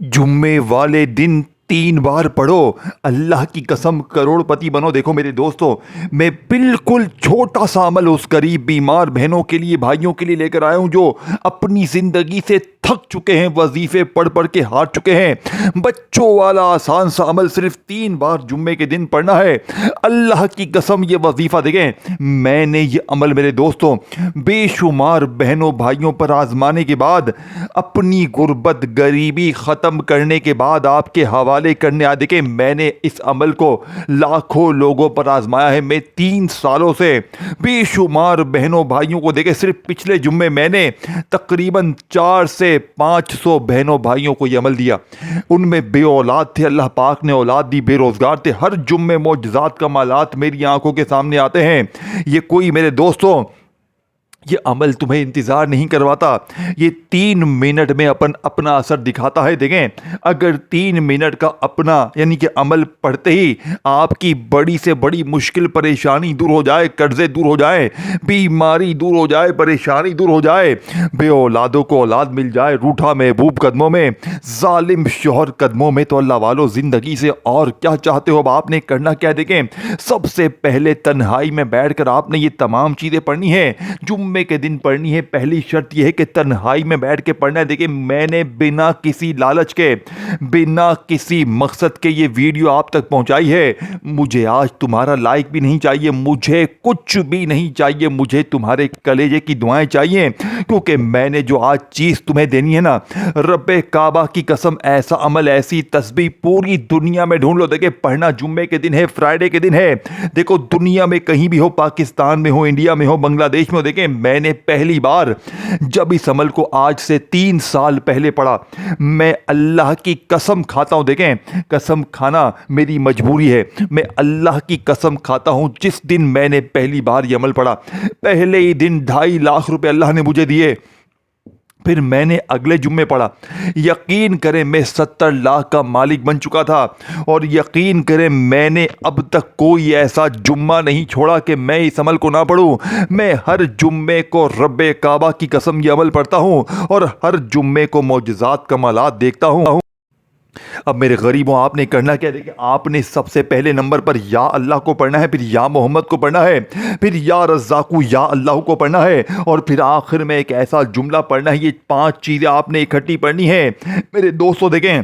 जुम्मे वाले दिन 3 बार पढ़ो, अल्लाह की कसम करोड़पति बनो। देखो मेरे दोस्तों, मैं बिल्कुल छोटा सा अमल उस गरीब बीमार बहनों के लिए, भाइयों के लिए लेकर आया हूं जो अपनी जिंदगी से थक चुके हैं, वजीफे पढ़ पढ़ के हार चुके हैं। बच्चों वाला आसान सा अमल, सिर्फ 3 बार जुम्मे के दिन पढ़ना है। अल्लाह की कसम ये वजीफा देखें, मैंने ये अमल मेरे दोस्तों बेशुमार बहनों भाइयों पर आजमाने के बाद, अपनी गुर्बत गरीबी ख़त्म करने के बाद आपके हवाले करने आ। देखें, मैंने इस अमल को लाखों लोगों पर आजमाया है। मैं 3 सालों से बेशुमार बहनों भाइयों को, देखें सिर्फ पिछले जुम्मे मैंने तकरीबन 400 से 500 बहनों भाइयों को यह अमल दिया। उनमें बे औलाद थे, अल्लाह पाक ने औलाद दी, बेरोजगार थे। हर जुम्मे मौजज़ात कमालात मेरी आंखों के सामने आते हैं। ये कोई मेरे दोस्तों, ये अमल तुम्हें इंतज़ार नहीं करवाता, ये 3 मिनट में अपना असर दिखाता है। देखें, अगर 3 मिनट का अपना यानी कि अमल पढ़ते ही आपकी बड़ी से बड़ी मुश्किल परेशानी दूर हो जाए, कर्जे दूर हो जाए, बीमारी दूर हो जाए, परेशानी दूर हो जाए, बे औलादों को औलाद मिल जाए, रूठा महबूब कदमों में, जालिम शोहर कदमों में, तो अल्लाह वालों ज़िंदगी से और क्या चाहते हो। अब आपने करना क्या है, देखें सबसे पहले तन्हाई में बैठकर आपने ये तमाम चीज़ें पढ़नी है, जुम्मे के दिन पढ़नी है। पहली शर्त यह है कि तन्हाई में बैठ के पढ़ना है। देखिए, मैंने बिना किसी लालच के, बिना किसी मकसद के ये वीडियो आप तक पहुंचाई है। मुझे आज तुम्हारा लाइक भी नहीं चाहिए, मुझे कुछ भी नहीं चाहिए, मुझे तुम्हारे कलेजे की दुआएं चाहिए, क्योंकि मैंने जो आज चीज़ तुम्हें देनी है ना, रब्बे काबा की कसम, ऐसा अमल, ऐसी तस्बीह पूरी दुनिया में ढूंढ लो। देखिए, पढ़ना जुम्मे के दिन है, फ्राइडे के दिन है। देखो, दुनिया में कहीं भी हो, पाकिस्तान में हो, इंडिया में हो, बांग्लादेश में हो, देखें मैंने पहली बार जब इस अमल को आज से 3 साल पहले पढ़ा, मैं अल्लाह की कसम खाता हूं, देखें कसम खाना मेरी मजबूरी है, मैं अल्लाह की कसम खाता हूं, जिस दिन मैंने पहली बार यह अमल पढ़ा, पहले ही दिन 2.5 लाख रुपए अल्लाह ने मुझे दिए। फिर मैंने अगले जुम्मे पढ़ा, यकीन करें मैं 70 लाख का मालिक बन चुका था। और यकीन करें मैंने अब तक कोई ऐसा जुम्मा नहीं छोड़ा कि मैं इस अमल को ना पढ़ूं। मैं हर जुम्मे को रब्बे काबा की कसम ये अमल पढ़ता हूं और हर जुम्मे को मौजज़ात कमालात देखता हूं। अब मेरे गरीबों, आपने करना क्या है, देखिए आपने सबसे पहले नंबर पर या अल्लाह को पढ़ना है, फिर या मोहम्मद को पढ़ना है, फिर या रज़्ज़ाक़ु या अल्लाह को पढ़ना है, और फिर आखिर में एक ऐसा जुमला पढ़ना है। ये 5 चीज़ें आपने इकट्ठी पढ़नी है मेरे दोस्तों। देखें,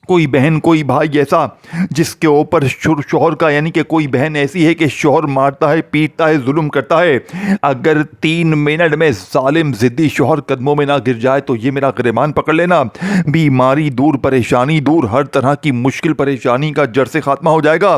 कोई बहन कोई भाई ऐसा जिसके ऊपर शोहर का, यानी कि कोई बहन ऐसी है कि शोहर मारता है, पीटता है, जुल्म करता है, अगर 3 मिनट में जालिम ज़िद्दी शोहर कदमों में ना गिर जाए तो ये मेरा गिरबान पकड़ लेना, बीमारी दूर, परेशानी दूर, हर तरह की मुश्किल परेशानी का जड़ से खात्मा हो जाएगा।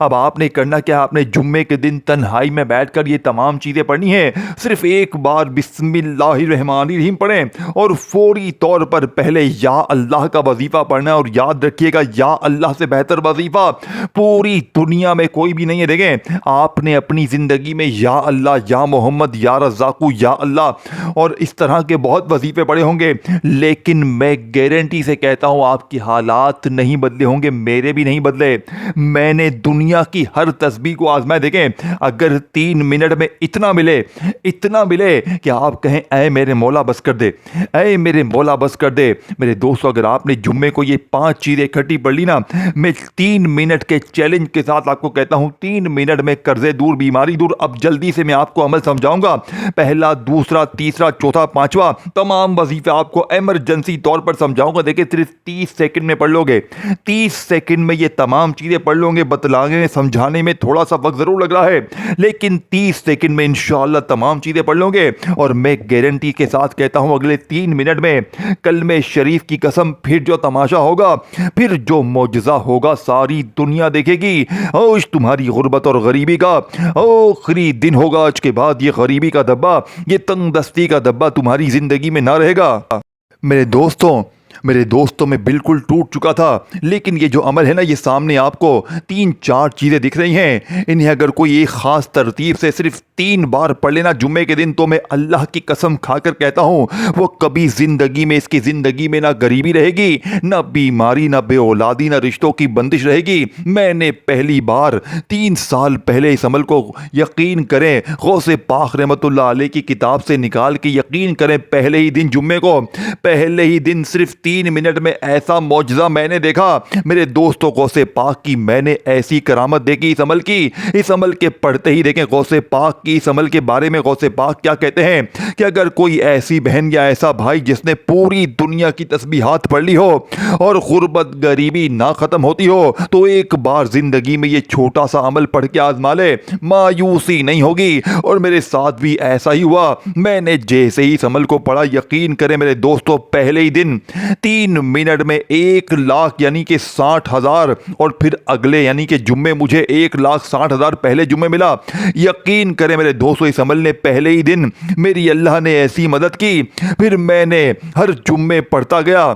अब आपने करना क्या, आपने जुम्मे के दिन तन्हाई में बैठकर ये तमाम चीज़ें पढ़नी है। सिर्फ एक बार बिस्मिल्लाहिर्रहमानिर्रहीम पढ़ें और फौरी तौर पर पहले या अल्लाह का वजीफ़ा पढ़ना है। और याद रखिएगा, या अल्लाह से बेहतर वजीफा पूरी दुनिया में कोई भी नहीं है। देखें, आपने अपनी जिंदगी में या अल्लाह, या मोहम्मद, या रज़्ज़ाक़ु, या अल्लाह और इस तरह के बहुत वजीफे पढ़े होंगे, लेकिन मैं गारंटी से कहता हूं आपके हालात नहीं बदले होंगे, मेरे भी नहीं बदले। मैंने दुनिया की हर तस्बीह को आजमाया। देखें, अगर 3 मिनट में इतना मिले, इतना मिले कि आप कहें ऐ मेरे मौला बस कर दे, ऐ मेरे मौला बस कर दे। मेरे दोस्तों, अगर आपने जुम्मे को ये 5 चीज़ें इकट्ठी पढ़ ली ना, मैं 3 मिनट के चैलेंज के साथ आपको कहता हूं, 3 मिनट में कर्जे दूर, बीमारी दूर। अब जल्दी से मैं आपको अमल समझाऊंगा, पहला, दूसरा, तीसरा, चौथा, पांचवा, तमाम वजीफे आपको इमरजेंसी तौर पर समझाऊंगा। देखिए, सिर्फ 30 सेकंड में पढ़ लोगे, 30 सेकंड में ये तमाम चीज़ें पढ़ लोगे। बतलाने समझाने में थोड़ा सा वक्त ज़रूर लग रहा है, लेकिन 30 सेकंड में इंशाअल्लाह तमाम चीज़ें पढ़ लोगे। और मैं गारंटी के साथ कहता हूं, अगले 3 मिनट में कलमे शरीफ की कसम, फिर जो तमाशा होगा, फिर जो मौजज़ा होगा, सारी दुनिया देखेगी। आज तुम्हारी गुर्बत और गरीबी का आखिरी दिन होगा। आज के बाद ये गरीबी का धब्बा, ये तंगदस्ती का धब्बा तुम्हारी जिंदगी में ना रहेगा। मेरे दोस्तों मैं बिल्कुल टूट चुका था, लेकिन ये जो अमल है ना, ये सामने आपको 3-4 चीज़ें दिख रही हैं। इन्हें अगर कोई एक ख़ास तरतीब से सिर्फ 3 बार पढ़ लेना जुम्मे के दिन, तो मैं अल्लाह की कसम खाकर कहता हूँ, वो कभी ज़िंदगी में, इसकी ज़िंदगी में ना गरीबी रहेगी, ना बीमारी, ना बे औलादी, ना रिश्तों की बंदिश रहेगी। मैंने पहली बार 3 साल पहले इस अमल को, यकीन करें, गौसे पाक रहमतुल्लाह अलैह की किताब से निकाल के, यकीन करें, पहले ही दिन जुम्मे को, पहले ही दिन सिर्फ 3 मिनट में ऐसा मौजज़ा मैंने देखा मेरे दोस्तों। गौसे पाक की मैंने ऐसी करामत देखी इस अमल की। इस अमल के पढ़ते ही देखें गौसे पाक की इस अमल के बारे में गौसे पाक क्या कहते हैं कि अगर कोई ऐसी बहन या ऐसा भाई जिसने पूरी दुनिया की तस्बीहात पढ़ ली हो और गुर्बत गरीबी ना ख़त्म होती हो तो एक बार ज़िंदगी में ये छोटा सा अमल पढ़ के आजमा ले, मायूसी नहीं होगी। और मेरे साथ भी ऐसा ही हुआ। मैंने जैसे ही इस अमल को पढ़ा, यकीन करें मेरे दोस्तों, पहले ही दिन 3 मिनट में 1 लाख यानी कि 60,000 और फिर अगले यानी कि जुम्मे मुझे 1,60,000 पहले जुम्मे मिला। यकीन करें मेरे दोस्तों, इस अमल ने पहले ही दिन मेरी अल्लाह ने ऐसी मदद की। फिर मैंने हर जुम्मे पढ़ता गया।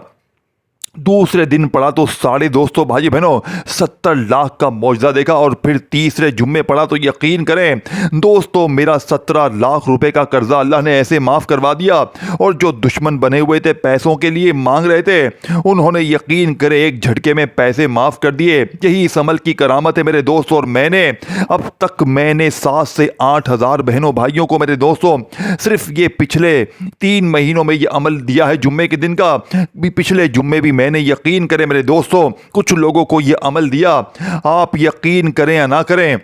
दूसरे दिन पढ़ा तो साढ़े दोस्तों भाई बहनों 70 लाख का मौजज़ा देखा। और फिर तीसरे जुम्मे पढ़ा तो यकीन करें दोस्तों मेरा 17 लाख रुपए का कर्जा अल्लाह ने ऐसे माफ़ करवा दिया। और जो दुश्मन बने हुए थे पैसों के लिए मांग रहे थे, उन्होंने यकीन करें एक झटके में पैसे माफ़ कर दिए। यही इस अमल की करामत है मेरे दोस्तों। और मैंने अब तक 7 से 8 हज़ार बहनों भाइयों को मेरे दोस्तों सिर्फ ये पिछले 3 महीनों में ये अमल दिया है जुम्मे के दिन का। पिछले जुम्मे भी मैंने यकीन करें मेरे दोस्तों कुछ लोगों को यह अमल दिया। आप यकीन करें या ना करें,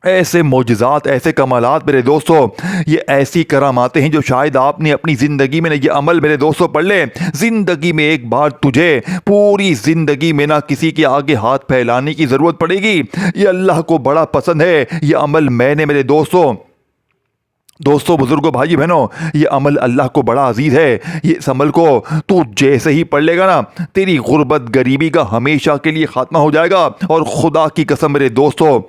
ऐसे मौजज़ात ऐसे कमालात मेरे दोस्तों, ये ऐसी करामातें हैं जो शायद आपने अपनी ज़िंदगी में ये अमल मेरे दोस्तों पढ़ ले। ज़िंदगी में एक बार तुझे पूरी ज़िंदगी में ना किसी के आगे हाथ फैलाने की ज़रूरत पड़ेगी। ये अल्लाह को बड़ा पसंद है ये अमल। मैंने मेरे दोस्तों बुजुर्गों भाई बहनों, ये अमल अल्लाह को बड़ा अजीज़ है। ये इस अमल को तू जैसे ही पढ़ लेगा ना, तेरी गुर्बत गरीबी का हमेशा के लिए खात्मा हो जाएगा। और खुदा की कसम मेरे दोस्तों,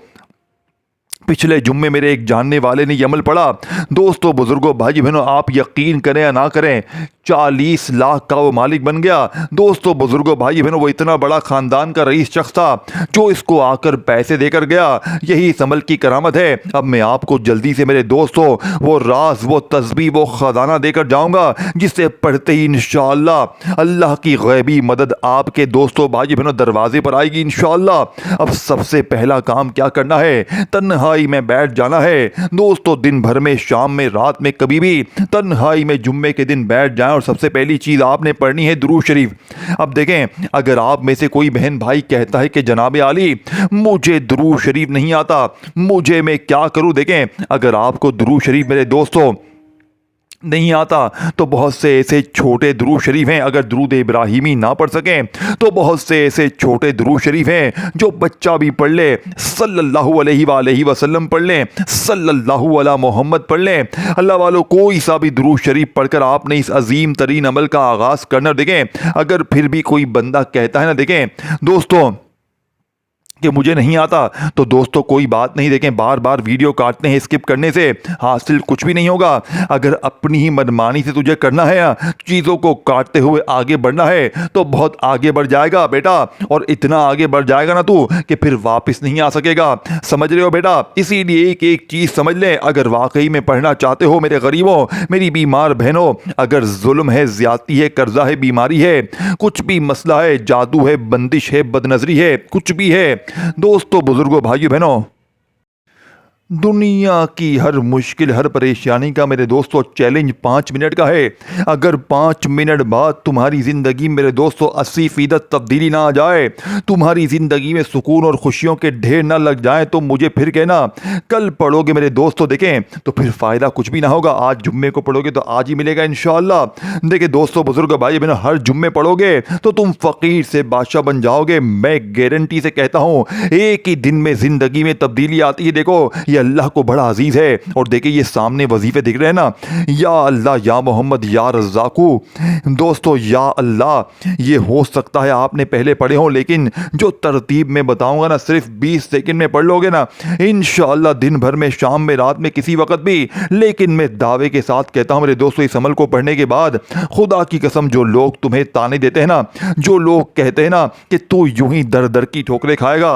पिछले जुम्मे मेरे एक जानने वाले ने ये अमल पढ़ा। दोस्तों बुजुर्गों भाई बहनों, आप यकीन करें या ना करें, 40 लाख का वो मालिक बन गया। दोस्तों बुजुर्गों भाई बहनों, वो इतना बड़ा खानदान का रईस शख्स था जो इसको आकर पैसे देकर गया। यही इस अमल की करामत है। अब मैं आपको जल्दी से मेरे दोस्तों वो राज, वो तस्बीह, वो खजाना देकर जाऊंगा जिससे पढ़ते ही इंशाअल्लाह अल्लाह की गैबी मदद आपके दोस्तों भाई बहनों दरवाजे पर आएगी इंशाअल्लाह। अब सबसे पहला काम क्या करना है, तन्हाई में बैठ जाना है। दोस्तों दिन भर में, शाम में, रात में, कभी भी तन्हाई में जुम्मे के दिन बैठ जाएं और सबसे पहली चीज़ आपने पढ़नी है दुरूद शरीफ। अब देखें, अगर आप में से कोई बहन भाई कहता है कि जनाब आली मुझे दुरूद शरीफ नहीं आता, मुझे मैं क्या करूं। देखें, अगर आपको दुरूद शरीफ मेरे दोस्तों नहीं आता तो बहुत से ऐसे छोटे दुरूद शरीफ हैं। अगर दुरूद इब्राहिमी ना पढ़ सकें तो बहुत से ऐसे छोटे दुरूद शरीफ हैं जो बच्चा भी पढ़ ले। सल्लल्लाहु अलैहि वसल्लम पढ़ लें, सल्लल्लाहु अला मोहम्मद पढ़ लें। अल्लाह वालों, कोई सा भी दुरूद शरीफ पढ़कर आपने इस अजीम तरीन अमल का आगाज़ करना। देखें, अगर फिर भी कोई बंदा कहता है ना, देखें दोस्तों कि मुझे नहीं आता, तो दोस्तों कोई बात नहीं। देखें, बार बार वीडियो काटते हैं स्किप करने से हासिल कुछ भी नहीं होगा। अगर अपनी ही मनमानी से तुझे करना है, चीज़ों को काटते हुए आगे बढ़ना है तो बहुत आगे बढ़ जाएगा बेटा। और इतना आगे बढ़ जाएगा ना तू कि फिर वापस नहीं आ सकेगा। समझ रहे हो बेटा? इसीलिए एक एक चीज़ समझ लें। अगर वाकई में पढ़ना चाहते हो मेरे गरीबों, मेरी बीमार बहनों, अगर जुल्म है, ज्यादती है, कर्जा है, बीमारी है, कुछ भी मसला है, जादू है, बंदिश है, बदनजरी है, कुछ भी है, दोस्तों बुजुर्गों भाइयों बहनों, दुनिया की हर मुश्किल, हर परेशानी का मेरे दोस्तों चैलेंज 5 मिनट का है। अगर 5 मिनट बाद तुम्हारी ज़िंदगी मेरे दोस्तों 80% तब्दीली ना आ जाए, तुम्हारी ज़िंदगी में सुकून और खुशियों के ढेर ना लग जाए, तो मुझे फिर कहना कल पढ़ोगे मेरे दोस्तों। देखें, तो फिर फ़ायदा कुछ भी ना होगा। आज जुम्मे को पढ़ोगे तो आज ही मिलेगा इंशाअल्लाह। देखिए दोस्तों बुजुर्ग भाई बहनों, हर जुम्मे पढ़ोगे तो तुम फ़कीर से बादशाह बन जाओगे। मैं गारंटी से कहता हूँ, एक ही दिन में ज़िंदगी में तब्दीली आती है। देखो, ये अल्लाह को बड़ा अजीज़ है। और देखिए, ये सामने वजीफे दिख रहे हैं ना, या अल्लाह, या मोहम्मद, या रज़ाकू। दोस्तों, या अल्लाह ये हो सकता है आपने पहले पढ़े हो, लेकिन जो तरतीब में बताऊंगा ना, सिर्फ 20 सेकंड में पढ़ लोगे ना इंशाअल्लाह, दिन भर में, शाम में, रात में, किसी वक्त भी। लेकिन मैं दावे के साथ कहता हूं मेरे दोस्तों, इस अमल को पढ़ने के बाद खुदा की कसम, जो लोग तुम्हें ताने देते हैं ना, जो लोग कहते हैं ना कि तू यूं ही दर दर की ठोकरें खाएगा,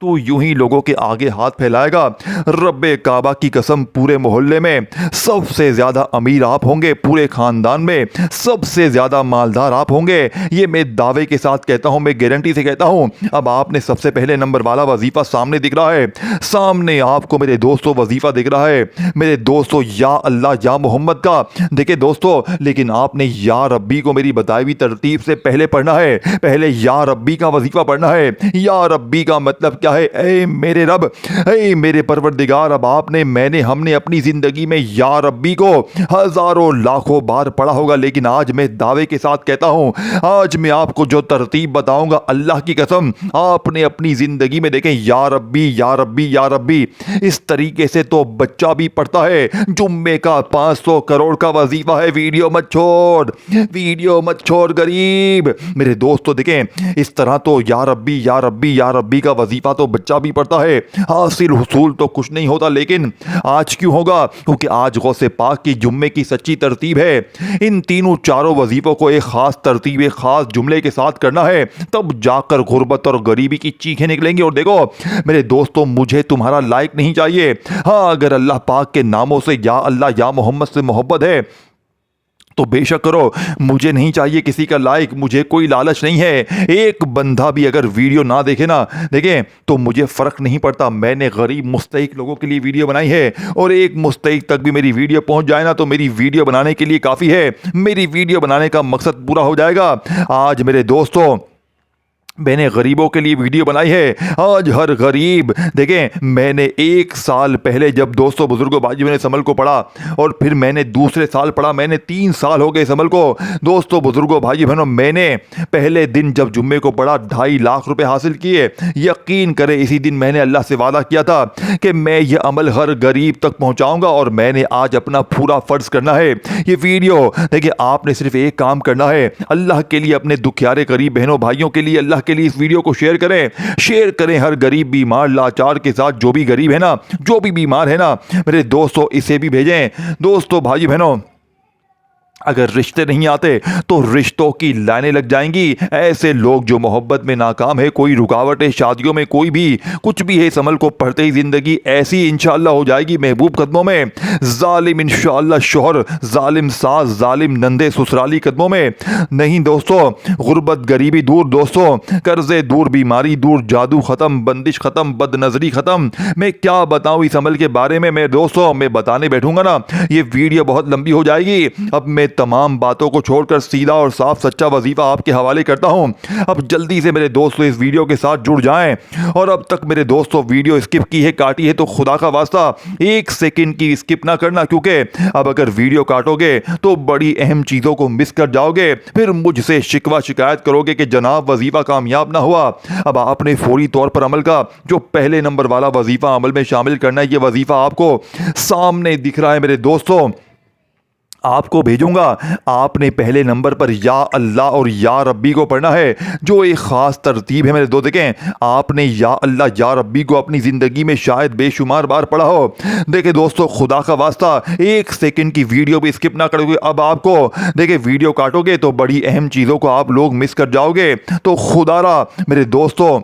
तो यूं ही लोगों के आगे हाथ फैलाएगा। रब्बे काबा की कसम, पूरे मोहल्ले में सबसे ज़्यादा अमीर आप होंगे, पूरे ख़ानदान में सबसे ज़्यादा मालदार आप होंगे। ये मैं दावे के साथ कहता हूँ, मैं गारंटी से कहता हूँ। अब आपने सबसे पहले नंबर वाला वजीफ़ा सामने दिख रहा है, सामने आपको मेरे दोस्तों वजीफ़ा दिख रहा है मेरे दोस्तों, या अल्लाह या मोहम्मद का। देखिए दोस्तों, लेकिन आपने या रब्बी को मेरी बताई हुई तरतीब से पहले पढ़ना है। पहले या रब्बी का वजीफ़ा पढ़ना है। या रब्बी का मतलब क्या है? ए मेरे रब, ए मेरे परवरदिगार। अब आपने, मैंने, हमने अपनी ज़िंदगी में या रब्बी को हज़ारों लाखों बार पढ़ा होगा, लेकिन आज मैं दावे के साथ कहता हूँ, आज मैं आपको जो तरतीब बताऊंगा, अल्लाह की कसम आपने अपनी ज़िंदगी में देखें, या रब्बी या रब्बी या रब्बी, इस तरीके से तो बच्चा भी पढ़ता है। जुम्मे का 500 करोड़ का वजीफा है। वीडियो मत छोड़, वीडियो मत छोड़ गरीब। मेरे दोस्तों देखें, इस तरह तो या रब्बी या रब्बी या रब्बी का वजीफा तो बच्चा भी पढ़ता है, हासिल हुसूल तो कुछ नहीं होता। लेकिन आज क्यों होगा? क्योंकि आज गौसे पाक की जुम्मे की सच्ची तरतीब है। इन तीनों चारों वजीफों को एक खास तरतीब, एक खास जुमले के साथ करना है, तब जाकर गुर्बत और गरीबी की चीखें निकलेंगी। और देखो मेरे दोस्तों, मुझे तुम्हारा लाइक नहीं चाहिए। हाँ, अगर अल्लाह पाक के नामों से, या अल्लाह या मोहम्मद से मोहब्बत है तो बेशक करो, मुझे नहीं चाहिए किसी का लाइक, मुझे कोई लालच नहीं है। एक बंदा भी अगर वीडियो ना देखे ना, देखें, तो मुझे फ़र्क नहीं पड़ता। मैंने गरीब मुस्तहिक लोगों के लिए वीडियो बनाई है, और एक मुस्तहिक तक भी मेरी वीडियो पहुंच जाए ना, तो मेरी वीडियो बनाने के लिए काफ़ी है। मेरी वीडियो बनाने का मकसद पूरा हो जाएगा। आज मेरे दोस्तों, मैंने गरीबों के लिए वीडियो बनाई है। आज हर गरीब, देखें, मैंने 1 साल पहले जब दोस्तों बुजुर्गों भाई मैंने समल को पढ़ा, और फिर मैंने दूसरे साल पढ़ा, मैंने 3 साल हो गए समल को। दोस्तों बुजुर्गों भाई बहनों, मैंने पहले दिन जब जुम्मे को पढ़ा 2.5 लाख रुपए हासिल किए। यकीन करें, इसी दिन मैंने अल्लाह से वादा किया था कि मैं ये अमल हर गरीब तक पहुँचाऊँगा, और मैंने आज अपना पूरा फ़र्ज़ करना है। ये वीडियो देखिए, आपने सिर्फ एक काम करना है, अल्लाह के लिए, अपने दुखियारे गरीब बहनों भाइयों के लिए, अल्लाह के लिए इस वीडियो को शेयर करें हर गरीब बीमार लाचार के साथ। जो भी गरीब है ना, जो भी बीमार है ना, मेरे दोस्तों, इसे भी भेजें। दोस्तों भाई बहनों, अगर रिश्ते नहीं आते तो रिश्तों की लाइनें लग जाएंगी। ऐसे लोग जो मोहब्बत में नाकाम है, कोई रुकावट है शादियों में, कोई भी कुछ भी है, इस अमल को पढ़ते ही ज़िंदगी ऐसी इंशाअल्लाह हो जाएगी महबूब कदमों में। जालिम इंशाअल्लाह शोहर, जालिम सास, जालिम नंदे ससुराली कदमों में नहीं। दोस्तों, गुर्बत गरीबी दूर, दोस्तों कर्जे दूर, बीमारी दूर, जादू ख़त्म, बंदिश ख़त्म, बदनजरी ख़त्म। मैं क्या बताऊँ इस अमल के बारे में? मैं दोस्तों, मैं बताने बैठूंगा ना, ये वीडियो बहुत लंबी हो जाएगी। अब मैं तमाम बातों को छोड़कर सीधा और साफ सच्चा वजीफा आपके हवाले करता हूं। अब जल्दी से मेरे दोस्तों इस वीडियो के साथ जुड़ जाएं, और अब तक मेरे दोस्तों वीडियो स्किप की है, काटी है, तो खुदा का वास्ता 1 सेकंड की स्किप ना करना, क्योंकि अब अगर वीडियो काटोगे तो बड़ी अहम चीज़ों को मिस कर जाओगे। फिर मुझसे शिकवा शिकायत करोगे कि जनाब वजीफा कामयाब ना हुआ। अब आपने फौरी तौर पर अमल का जो पहले नंबर वाला वजीफा अमल में शामिल करना है। ये वजीफा आपको सामने दिख रहा है मेरे दोस्तों, आपको भेजूंगा। आपने पहले नंबर पर या अल्लाह और या रब्बी को पढ़ना है, जो एक ख़ास तरतीब है मेरे दोस्त। देखें, आपने या अल्लाह या रब्बी को अपनी ज़िंदगी में शायद बेशुमार बार पढ़ा हो। देखिए दोस्तों, खुदा का वास्ता 1 सेकंड की वीडियो भी स्किप ना करोगे। अब आपको देखिए, वीडियो काटोगे तो बड़ी अहम चीज़ों को आप लोग मिस कर जाओगे। तो खुदारा मेरे दोस्तों,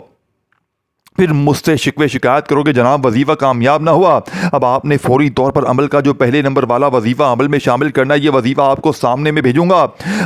फिर मुझसे शिकवे शिकायत करोगे जनाब वजीफ़ा कामयाब ना हुआ। अब आपने फौरी तौर पर अमल का जो पहले नंबर वाला वजीफ़ा अमल में शामिल करना है। ये वजीफ़ा आपको सामने में भेजूंगा।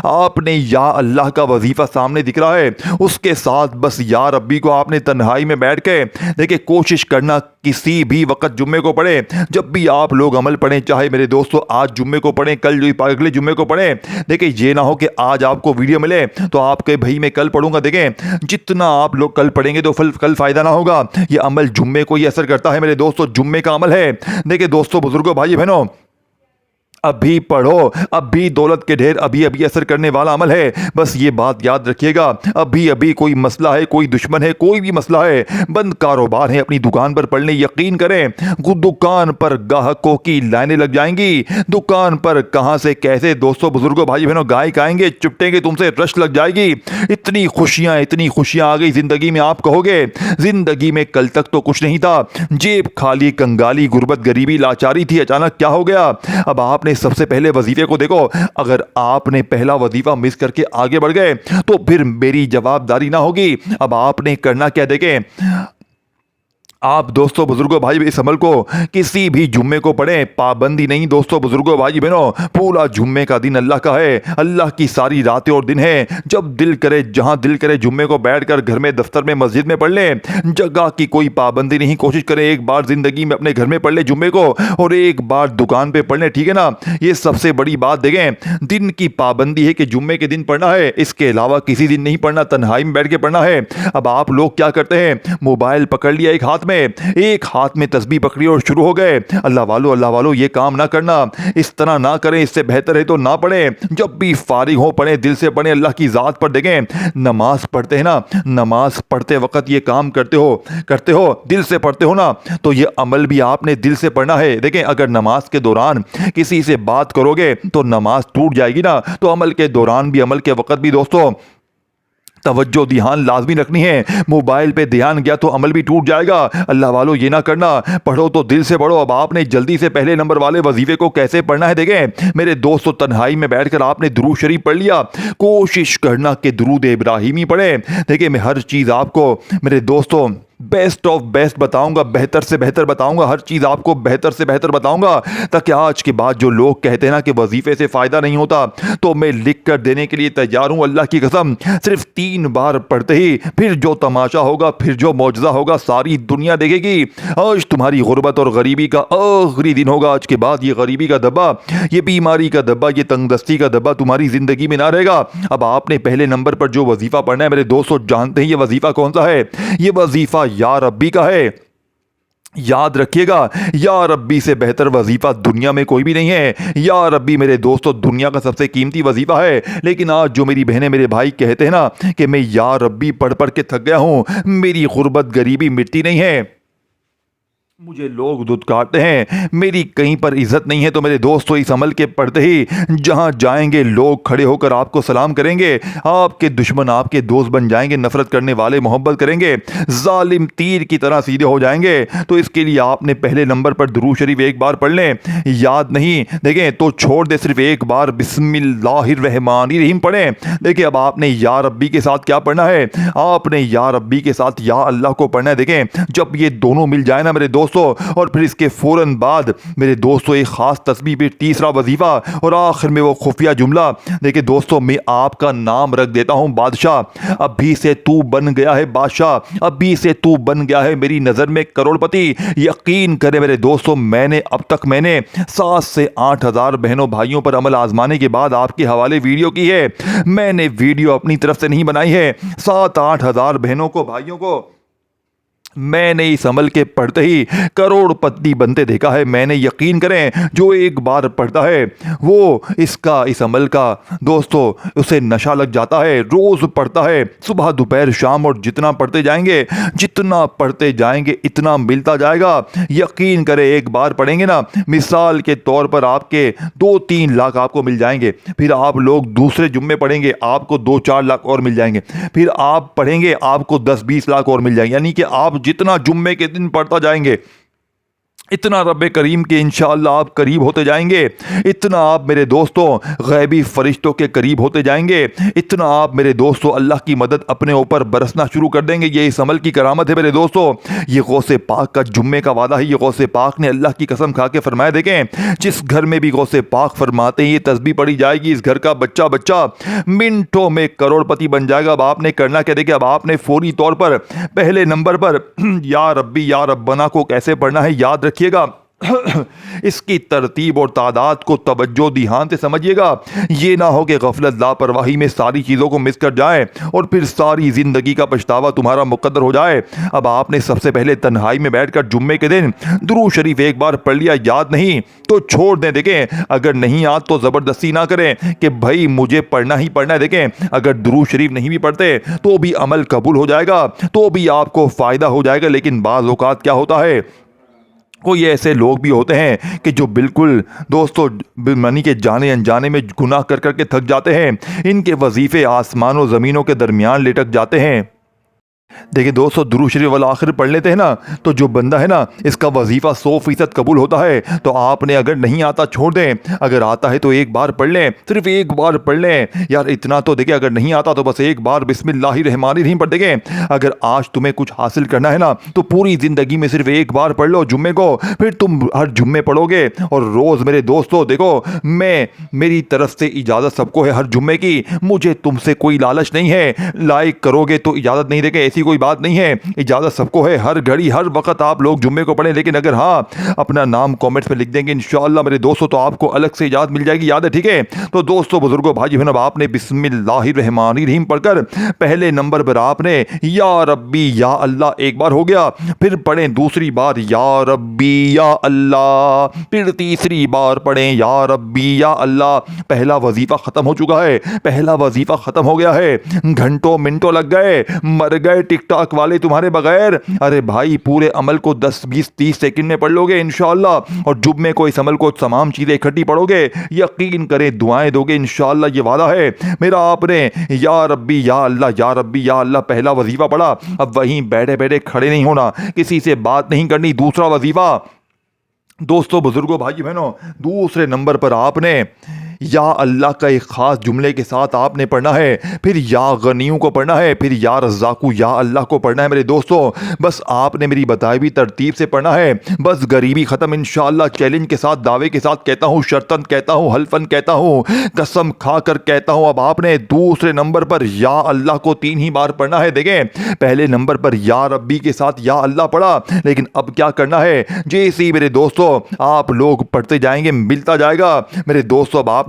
आपने या अल्लाह का वजीफ़ा सामने दिख रहा है, उसके साथ बस या रब्बी को आपने तन्हाई में बैठ के देखिए, कोशिश करना किसी भी वक्त जुम्मे को पढ़े। जब भी आप लोग अमल पढ़ें, चाहे मेरे दोस्तों आज जुम्मे को पढ़ें, कल जो अगले जुम्मे को पढ़ें। देखिए, ये ना हो कि आज आपको वीडियो मिले तो आपके भाई मैं कल पढ़ूंगा। देखें, जितना आप लोग कल पढ़ेंगे तो कल फ़ायदा ना होगा। ये अमल जुम्मे को ही असर करता है मेरे दोस्तों, जुम्मे का अमल है। देखिए दोस्तों बुजुर्गों भाई बहनों, अभी पढ़ो, अभी दौलत के ढेर अभी अभी असर करने वाला अमल है। बस ये बात याद रखिएगा, अभी अभी कोई मसला है, कोई दुश्मन है, कोई भी मसला है, बंद कारोबार है, अपनी दुकान पर पढ़ने यकीन करें, दुकान पर ग्राहकों की लाइनें लग जाएंगी। दुकान पर कहां से कैसे दोस्तों बुजुर्गों भाई बहनों गायक आएंगे, चिपटेंगे तुमसे, रश लग जाएगी। इतनी खुशियां आ गई जिंदगी में, आप कहोगे जिंदगी में कल तक तो कुछ नहीं था, जेब खाली, कंगाली, गुर्बत, गरीबी, लाचारी थी, अचानक क्या हो गया? अब आपने सबसे पहले वजीफे को देखो। अगर आपने पहला वजीफा मिस करके आगे बढ़ गए तो फिर मेरी जवाबदारी ना होगी। अब आपने करना क्या, देखें, आप दोस्तों बुजुर्गों भाई इस अमल को किसी भी जुम्मे को पढ़ें, पाबंदी नहीं दोस्तों बुजुर्गों भाई बहनों, पूरा जुम्मे का दिन अल्लाह का है, अल्लाह की सारी रातें और दिन है। जब दिल करे जहां दिल करे जुम्मे को बैठकर घर में, दफ्तर में, मस्जिद में पढ़ लें, जगह की कोई पाबंदी नहीं। कोशिश करें एक बार जिंदगी में अपने घर में पढ़ ले जुम्मे को और एक बार दुकान पे पढ़ लें, ठीक है ना। ये सबसे बड़ी बात देखें, दिन की पाबंदी है कि जुम्मे के दिन पढ़ना है, इसके अलावा किसी दिन नहीं पढ़ना, तन्हाई में बैठ के पढ़ना है। अब आप लोग क्या करते हैं, मोबाइल पकड़ लिया एक हाथ में, एक हाथ में तस्बीह पकड़ी और शुरू हो गए। अल्लाह वालों ये काम ना करना, इस तरह ना करें, इससे बेहतर है तो ना पढ़ें। जब भी फारिग हो पढ़ें, दिल से पढ़ें, अल्लाह की ज़ात पर देखें। नमाज पढ़ते हैं ना, नमाज पढ़ते वक्त ये काम करते हो दिल से पढ़ते हो ना, तो ये अमल भी आपने दिल से पढ़ना है। देखें अगर नमाज के दौरान किसी से बात करोगे तो नमाज टूट जाएगी ना, तो अमल के दौरान भी, अमल के वक्त भी दोस्तों तवज्जो ध्यान लाजमी रखनी है। मोबाइल पे ध्यान गया तो अमल भी टूट जाएगा। अल्लाह वालों ये ना करना, पढ़ो तो दिल से पढ़ो। अब आपने जल्दी से पहले नंबर वाले वजीफे को कैसे पढ़ना है देखें मेरे दोस्तों, तन्हाई में बैठकर आपने दुरूद शरीफ पढ़ लिया, कोशिश करना कि दुरूद इब्राहिमी पढ़े। देखिए मैं हर चीज़ आपको मेरे दोस्तों बेस्ट ऑफ बेस्ट बताऊंगा, बेहतर से बेहतर बताऊंगा, हर चीज़ आपको बेहतर से बेहतर बताऊंगा, ताकि आज के बाद जो लोग कहते हैं ना कि वजीफे से फ़ायदा नहीं होता, तो मैं लिख कर देने के लिए तैयार हूं। अल्लाह की कसम, सिर्फ 3 बार पढ़ते ही फिर जो तमाशा होगा, फिर जो मौजज़ा होगा, सारी दुनिया देखेगी। आज तुम्हारी गुर्बत और गरीबी का आखिरी दिन होगा। आज के बाद ये गरीबी का दब्बा, ये बीमारी का दब्बा, ये तंगदस्ती का दब्बा तुम्हारी ज़िंदगी में ना रहेगा। अब आपने पहले नंबर पर जो वजीफ़ा पढ़ना है मेरे दोस्तों, जानते हैं ये वजीफ़ा कौन सा है? ये वजीफ़ा या रब्बी का है। याद रखिएगा, या रब्बी से बेहतर वजीफा दुनिया में कोई भी नहीं है। या रब्बी मेरे दोस्तों दुनिया का सबसे कीमती वजीफा है। लेकिन आज जो मेरी बहनें मेरे भाई कहते हैं ना कि मैं या रब्बी पढ़ पढ़ के थक गया हूं, मेरी गुर्बत गरीबी मिटती नहीं है, मुझे लोग धुतकारते हैं, मेरी कहीं पर इज्जत नहीं है, तो मेरे दोस्तों इस अमल के पढ़ते ही जहां जाएंगे लोग खड़े होकर आपको सलाम करेंगे। आपके दुश्मन आपके दोस्त बन जाएंगे, नफरत करने वाले मोहब्बत करेंगे, जालिम तीर की तरह सीधे हो जाएंगे। तो इसके लिए आपने पहले नंबर पर दुरूद शरीफ एक बार पढ़ लें। याद नहीं देखें तो छोड़ दे, सिर्फ एक बार बिस्मिल्लाहिर्रहमानिर्रहीम पढ़ें। देखिए अब आपने या रब्बी के साथ क्या पढ़ना है, आपने या रब्बी के साथ या अल्लाह को पढ़ना है। देखें जब ये दोनों मिल जाए ना मेरे दोस्तों, और फिर इसके फौरन बाद मेरे दोस्तों एक खास तस्बीह पे तीसरा वजीफा और आखिर में वो खुफिया जुमला। देखिए दोस्तों मैं आपका नाम रख देता हूं बादशाह, अभी से तू बन गया है बादशाह, अभी से तू बन गया है मेरी नजर में करोड़पति। यकीन करें मेरे दोस्तों, अब तक मैंने 7 से 8 हजार बहनों भाइयों पर अमल आजमाने के बाद आपके हवाले वीडियो की है। मैंने वीडियो अपनी तरफ से नहीं बनाई है, 7-8 हजार बहनों को, भाइयों को मैंने इस अमल के पढ़ते ही करोड़पति बनते देखा है। मैंने, यकीन करें, जो एक बार पढ़ता है वो इस अमल का दोस्तों उसे नशा लग जाता है। रोज पढ़ता है, सुबह दोपहर शाम, और जितना पढ़ते जाएंगे इतना मिलता जाएगा। यकीन करें एक बार पढ़ेंगे ना, मिसाल के तौर पर आपके 2-3 लाख आपको मिल जाएंगे। फिर आप लोग दूसरे जुम्मे पढ़ेंगे, आपको 2-4 लाख और मिल जाएंगे। फिर आप पढ़ेंगे, आपको 10-20 लाख और मिल जाएंगे। यानी कि आप जितना जुम्मे के दिन पढ़ता जाएंगे इतना रब्बे करीम के इंशाअल्लाह आप करीब होते जाएंगे, इतना आप मेरे दोस्तों गैबी फरिश्तों के करीब होते जाएंगे, इतना आप मेरे दोस्तों अल्लाह की मदद अपने ऊपर बरसना शुरू कर देंगे। ये इस अमल की करामत है मेरे दोस्तों। ये गौसे पाक का जुम्मे का वादा है। ये गौसे पाक ने अल्लाह की कसम खा के फरमाया, देखें जिस घर में भी गौसे पाक फरमाते हैं ये तस्बीह पढ़ी जाएगी, इस घर का बच्चा मिनटों में करोड़पति बन जाएगा। अब आपने करना क्या, देखिए अब आपने फौरी तौर पर पहले नंबर पर या रब्बी या रब्बना को कैसे पढ़ना है याद रखिएगा। इसकी तरतीब और तादाद को तवज्जो ध्यान से समझिएगा। ये ना हो कि गफलत लापरवाही में सारी चीज़ों को मिस कर जाए और फिर सारी ज़िंदगी का पछतावा तुम्हारा मुकद्दर हो जाए। अब आपने सबसे पहले तन्हाई में बैठकर जुम्मे के दिन दुरूद शरीफ एक बार पढ़ लिया, याद नहीं तो छोड़ दें। देखें अगर नहीं याद तो ज़बरदस्ती ना करें कि भाई मुझे पढ़ना ही पढ़ना है। देखें अगर दुरूद शरीफ नहीं भी पढ़ते तो भी अमल कबूल हो जाएगा, तो भी आपको फ़ायदा हो जाएगा। लेकिन बाज़ औक़ात क्या होता है, कोई ऐसे लोग भी होते हैं कि जो बिल्कुल दोस्तों मनी के जाने अनजाने में गुनाह कर करके थक जाते हैं। इनके वजीफे आसमान और ज़मीनों के दरमियान लटक जाते हैं। देखिए दोस्तों, दुरूद शरीफ वाला आखिर पढ़ लेते हैं ना, तो जो बंदा है ना, इसका वजीफ़ा 100% कबूल होता है। तो आपने अगर नहीं आता छोड़ दें, अगर आता है तो एक बार पढ़ लें, सिर्फ एक बार पढ़ लें यार, इतना तो देखिए। अगर नहीं आता तो बस एक बार बिस्मिल्लाहिर्रहमानिर्रहीम पढ़ देंगे। अगर आज तुम्हें कुछ हासिल करना है ना, तो पूरी ज़िंदगी में सिर्फ एक बार पढ़ लो जुम्मे को, फिर तुम हर जुम्मे पढ़ोगे। और रोज़ मेरे दोस्तों देखो, मेरी तरफ से इजाज़त सबको है हर जुम्मे की, मुझे तुमसे कोई लालच नहीं है। लाइक करोगे तो इजाज़त नहीं देंगे, ऐसी कोई बात नहीं है, इजाज़त सबको है। हर घड़ी हर वक्त आप लोग जुम्मे को पढ़ें, लेकिन अगर हाँ अपना नाम कमेंट्स में लिख देंगे इंशाअल्लाह मेरे दोस्तों, तो आपको अलग से इजाज़त मिल जाएगी, याद है, ठीक है। तो दोस्तों, बुजुर्गों, भाई बहनों, आपने बिस्मिल्लाहिर्रहमानिर्रहीम पढ़कर पहले नंबर पर आपने या रब्बी या अल्लाह एक बार हो गया, फिर पढ़ें दूसरी बार या रब्बी या अल्लाह, फिर तीसरी बार पढ़ें या रब्बी या अल्लाह। पहला वजीफा खत्म हो चुका है, पहला वजीफा खत्म हो गया है। घंटों मिनटों लग गए, मर गए टिकटॉक वाले तुम्हारे बगैर। अरे भाई, पूरे अमल को 10 20 30 सेकंड में पढ़ लोगे इंशाअल्लाह, और जुम्मे को इस अमल को तमाम चीज़ें इकट्ठी पढ़ोगे, यकीन करें दुआएं दोगे इंशाअल्लाह, ये वादा है मेरा। आपने या रब्बी या अल्लाह, या रब्बी या अल्लाह पहला वजीफा पढ़ा, अब वहीं बैठे बैठे खड़े नहीं होना, किसी से बात नहीं करनी। दूसरा वजीफा दोस्तों, बुजुर्गों, भाई बहनों, दूसरे नंबर पर आपने या अल्लाह का एक ख़ास जुमले के साथ आपने पढ़ना है, फिर या गनियों को पढ़ना है, फिर या रज़ाकू या अल्लाह को पढ़ना है मेरे दोस्तों। बस आपने मेरी बताई हुई तरतीब से पढ़ना है, बस गरीबी ख़त्म इंशाअल्लाह। चैलेंज के साथ, दावे के साथ कहता हूँ, शर्तन कहता हूँ, हल्फन कहता हूँ, कसम खा कर कहता हूँ। अब आपने दूसरे नंबर पर या अल्लाह को 3 ही बार पढ़ना है। देखें, पहले नंबर पर या रब्बी के साथ या अल्लाह पढ़ा, लेकिन अब क्या करना है, जैसे ही मेरे दोस्तों आप लोग पढ़ते जाएंगे मिलता जाएगा मेरे दोस्तों। अब आपने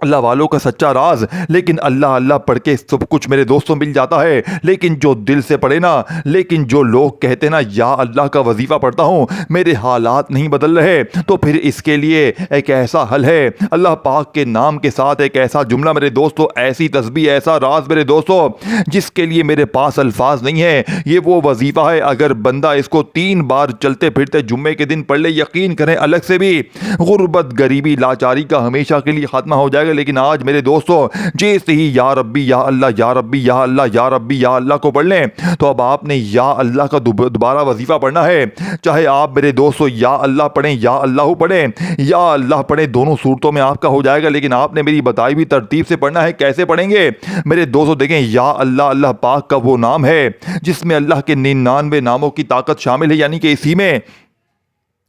अल्लाह वालों का सच्चा राज, लेकिन अल्लाह अल्लाह पढ़ के सब कुछ मेरे दोस्तों मिल जाता है, लेकिन जो दिल से पढ़े ना, लेकिन जो लोग कहते ना या अल्लाह का वजीफा पढ़ता हूँ मेरे हालात नहीं बदल रहे, तो फिर इसके लिए एक ऐसा हल है, अल्लाह पाक के नाम के साथ एक ऐसा जुमला मेरे दोस्तों, ऐसी तस्बीह, ऐसा राज मेरे दोस्तों, जिसके लिए मेरे पास अल्फाज नहीं है। ये वो वजीफा है, अगर बंदा इसको 3 बार चलते फिरते जुम्मे के दिन पढ़ ले, यकीन करें अलग से भी गुर्बत, गरीबी, लाचारी का हमेशा के लिए खात्मा हो जाएगा। लेकिन आज मेरे दोस्तों, जैसे ही या रब्बी या अल्लाह, या रब्बी या अल्लाह, या रब्बी या अल्लाह को पढ़ लें, तो अब आपने या अल्लाह का दोबारा वजीफा पढ़ना है। चाहे आप मेरे दोस्तों या अल्लाह पढ़ें या अल्लाह पढ़ें, या अल्लाह पढ़ें, दोनों सूरतों में आपका हो जाएगा। लेकिन आपने मेरी बताई हुई तरतीब से पढ़ना है। कैसे पढ़ेंगे मेरे दोस्तों? देखें, या अल्लाह, अल्लाह पाक का वो नाम है जिसमें अल्लाह के 99 नामों की ताकत शामिल है, यानी कि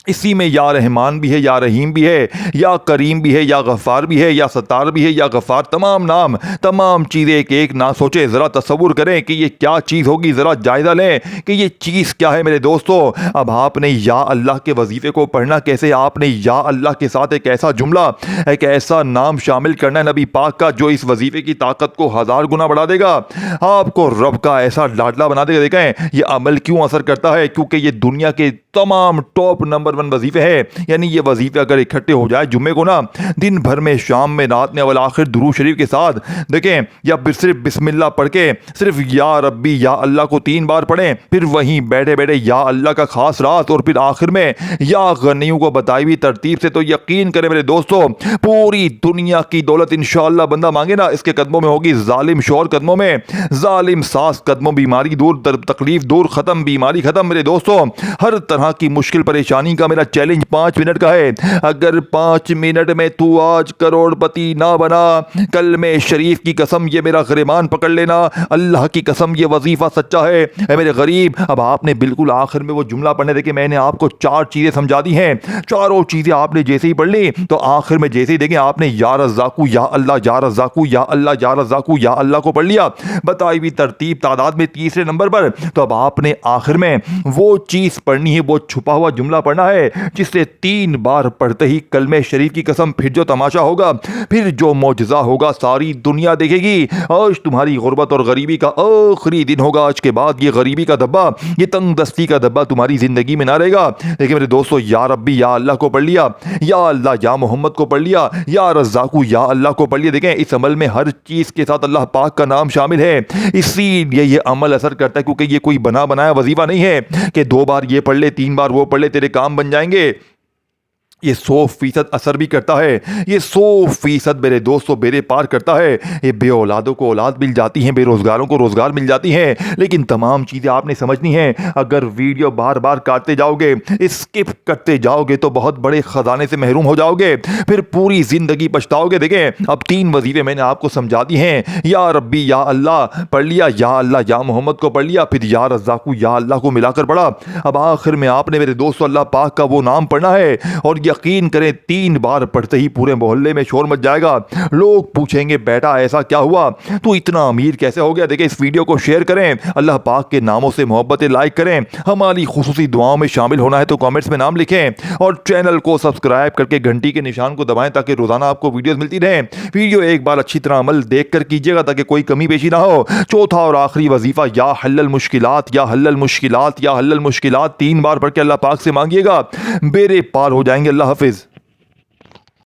इसी में या रहमान भी है, या रहीम भी है, या करीम भी है, या गफ़ार भी है, या सत्तार भी है, या गफ़ार, तमाम नाम, तमाम चीज़ें एक एक ना सोचे, ज़रा तसव्वुर करें कि ये क्या चीज़ होगी, ज़रा जायज़ा लें कि ये चीज़ क्या है मेरे दोस्तों। अब आपने या अल्लाह के वजीफ़े को पढ़ना कैसे? आपने या अल्लाह के साथ एक ऐसा जुमला, एक ऐसा नाम शामिल करना है नबी पाक का, जो इस वजीफ़े की ताकत को 1000 गुना बढ़ा देगा, आपको रब का ऐसा लाडला बना देगा। देखें, ये अमल क्यों असर करता है, क्योंकि ये दुनिया के तमाम टॉप नंबर 1 वजीफे हैं। यानी ये वजीफे अगर इकट्ठे हो जाए जुम्मे को ना, दिन भर में, शाम में, रात में, अवल आखिर दुरूद शरीफ के साथ, देखें, या सिर्फ बिस्मिल्लाह पढ़ के सिर्फ या रब्बी या अल्लाह को 3 बार पढ़ें, फिर वहीं बैठे बैठे या अल्लाह का खास रात, और फिर आखिर में या गनियों को बताई हुई तरतीब से, तो यकीन करें मेरे दोस्तों, पूरी दुनिया की दौलत इंशाअल्लाह बंदा मांगे ना, इसके कदमों में होगी। जालिम शौहर कदमों में, जालिम सास कदमों, बीमारी दूर, तकलीफ दूर, खत्म, बीमारी खत्म मेरे दोस्तों। हर तरह की मुश्किल परेशानी का मेरा चैलेंज 5 मिनट का है। अगर 5 मिनट में तू आज करोड़पति ना बना, कल में शरीफ की कसम, ये मेरा गिरमान पकड़ लेना, अल्लाह की कसम, ये वजीफा सच्चा है ऐ मेरे गरीब। अब आपने बिल्कुल आखिर में वो जुमला पढ़ने देखे, मैंने आपको 4 चीजें समझा दी हैं, चारों चीजें आपने जैसे ही पढ़ ली, तो आखिर में जैसे ही देखें आपने या रज़ाकू या अल्लाह, या रज़ाकू या अल्लाह, या रज़ाकू या अल्लाह को पढ़ लिया, बताई हुई तरतीब तादाद में तीसरे नंबर पर, तो अब आपने आखिर में वो चीज पढ़नी है, वो छुपा हुआ जुमला पढ़ना है, जिससे 3 बार पढ़ते ही कलमे शरीफ की कसम, फिर जो तमाशा होगा, फिर जो मौजज़ा होगा, सारी दुनिया देखेगी। आज तुम्हारी गुर्बत और गरीबी का आखिरी दिन होगा। आज के बाद ये गरीबी का धब्बा, ये तंग दस्ती का धब्बा तुम्हारी जिंदगी में ना रहेगा। देखिए मेरे दोस्तों, या रब्बी या अल्लाह को पढ़ लिया, या अल्लाह या मोहम्मद को पढ़ लिया, या रज़ाकू या अल्लाह को पढ़ लिया। देखें, इस अमल में हर चीज़ के साथ अल्लाह पाक का नाम शामिल है, इसीलिए ये अमल असर करता है, क्योंकि ये कोई बना बनाया वजीफा नहीं है कि 2 बार ये पढ़ ले, 3 बार वो पढ़ ले, तेरे काम बन जाएंगे। ये 100% असर भी करता है, ये 100% मेरे दोस्तों बेड़े पार करता है। ये बे औलादों को औलाद मिल जाती हैं, बेरोजगारों को रोजगार मिल जाती हैं। लेकिन तमाम चीज़ें आपने समझनी है। अगर वीडियो बार बार काटते जाओगे, स्किप करते जाओगे तो बहुत बड़े खजाने से महरूम हो जाओगे, फिर पूरी ज़िंदगी पछताओगे। देखें, अब 3 वजीफे मैंने आपको समझा दिए हैं। या रब्बी या अल्लाह पढ़ लिया, या अल्लाह या मोहम्मद को पढ़ लिया, फिर या रज़्ज़ाक़ु या अल्लाह को मिलाकर पढ़ा। अब आखिर में आपने मेरे दोस्तों अल्लाह पाक का वो नाम पढ़ना है, और यकीन करें 3 बार पढ़ते ही पूरे मोहल्ले में शोर मच जाएगा। लोग पूछेंगे बेटा ऐसा क्या हुआ, तू इतना अमीर कैसे हो गया। देखिए, इस वीडियो को शेयर करें, अल्लाह पाक के नामों से मोहब्बतें लाइक करें। हमारी खुसूसी दुआओं में शामिल होना है तो कमेंट्स में नाम लिखें, और चैनल को सब्सक्राइब करके घंटी के निशान को दबाएं ताकि रोजाना आपको वीडियोस मिलती रहें। वीडियो एक बार अच्छी तरह अमल देख कर कीजिएगा ताकि कोई कमी पेशी ना हो। चौथा और आखिरी वजीफा, या हल्लल मुश्किलात, या हल्लल मुश्किलात, या हल्लल मुश्किलात 3 बार पढ़ के अल्लाह पाक से मांगिएगा, बेड़े पार हो जाएंगे। अल्लाह हाफिज।